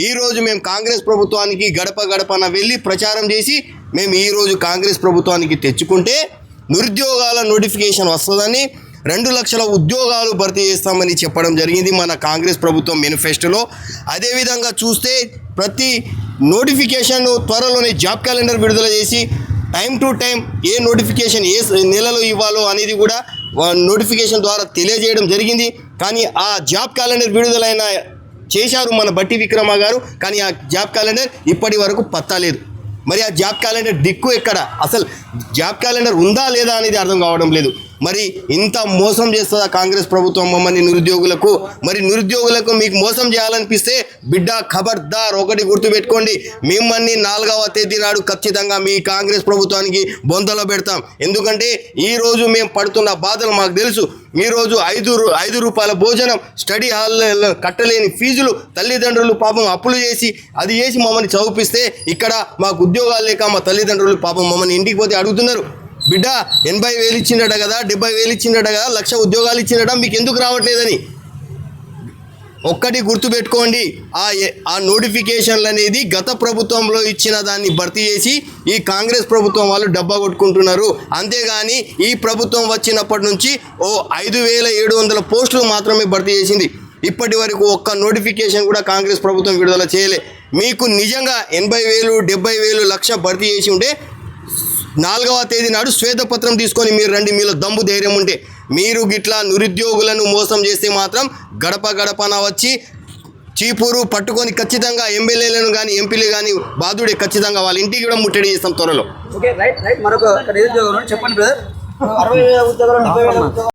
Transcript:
ఈ రోజు మేము కాంగ్రెస్ ప్రభుత్వానికి గడప గడపన వెళ్ళి ప్రచారం చేసి మేము ఈ రోజు కాంగ్రెస్ ప్రభుత్వానికి తెచ్చుకుంటే నిరుద్యోగాల నోటిఫికేషన్ వస్తుందని 2 లక్షల ఉద్యోగాలు భర్తీ చేస్తామని చెప్పడం జరిగింది మన కాంగ్రెస్ ప్రభుత్వం మేనిఫెస్టోలో. అదేవిధంగా చూస్తే ప్రతి నోటిఫికేషన్ త్వరలోనే జాబ్ క్యాలెండర్ విడుదల చేసి టైం టు టైం ఏ నోటిఫికేషన్ ఏ నెలలో ఇవ్వాలో అనేది కూడా నోటిఫికేషన్ ద్వారా తెలియజేయడం జరిగింది. కానీ ఆ జాబ్ క్యాలెండర్ విడుదలైన చేశారు మన బట్టి విక్రమ గారు, కానీ ఆ జాబ్ క్యాలెండర్ ఇప్పటి వరకు పత్తా లేదు. మరి ఆ జాబ్ క్యాలెండర్ దిక్కు ఎక్కడ, అసలు జాబ్ క్యాలెండర్ ఉందా లేదా అనేది అర్థం కావడం లేదు. మరి ఇంత మోసం చేస్తుందా కాంగ్రెస్ ప్రభుత్వం మమ్మల్ని నిరుద్యోగులకు? మరి నిరుద్యోగులకు మీకు మోసం చేయాలనిపిస్తే బిడ్డ ఖబర్దార్ ఒకటి గుర్తుపెట్టుకోండి, మిమ్మల్ని 4వ తేదీ నాడు ఖచ్చితంగా మీ కాంగ్రెస్ ప్రభుత్వానికి బొందలో పెడతాం. ఎందుకంటే ఈరోజు మేము పడుతున్న బాధలు మాకు తెలుసు. ఈరోజు 5 రూపాయల భోజనం, స్టడీ హాల్ కట్టలేని ఫీజులు, తల్లిదండ్రులు పాపం అప్పులు చేసి అది చేసి మమ్మల్ని చదివిపిస్తే ఇక్కడ మాకు ఉద్యోగాలు లేక మా తల్లిదండ్రులు పాపం మమ్మల్ని ఇంటికి పోతే అడుగుతున్నారు, బిడ్డ 80,000 ఇచ్చిండట కదా, 70,000 ఇచ్చిండట కదా, 1,00,000 ఉద్యోగాలు ఇచ్చిండట, మీకు ఎందుకు రావట్లేదని. ఒక్కటి గుర్తుపెట్టుకోండి, ఆ నోటిఫికేషన్లు అనేది గత ప్రభుత్వంలో ఇచ్చిన దాన్ని భర్తీ చేసి ఈ కాంగ్రెస్ ప్రభుత్వం వాళ్ళు డబ్బా కొట్టుకుంటున్నారు. అంతేగాని ఈ ప్రభుత్వం వచ్చినప్పటి నుంచి 5,700 పోస్టులు మాత్రమే భర్తీ చేసింది. ఇప్పటి వరకు ఒక్క నోటిఫికేషన్ కూడా కాంగ్రెస్ ప్రభుత్వం విడుదల చేయలే. మీకు నిజంగా 80,000, 70,000, 1,00,000 భర్తీ చేసి ఉంటే 4వ తేదీ నాడు శ్వేతపత్రం తీసుకొని మీరు రండి, మీలో దమ్ము ధైర్యం ఉంటే. మీరు గిట్లా నిరుద్యోగులను మోసం చేస్తే మాత్రం గడప గడపన వచ్చి చీపురు పట్టుకొని ఖచ్చితంగా ఎమ్మెల్యేలను కానీ ఎంపీలు కానీ బాధుడే ఖచ్చితంగా వాళ్ళ ఇంటికి కూడా ముట్టడి చేస్తాం త్వరలో. Okay, right. మరొక నిరుద్యోగం చెప్పండి బ్రదర్. 60,000 ఉద్యోగాలు, 30,000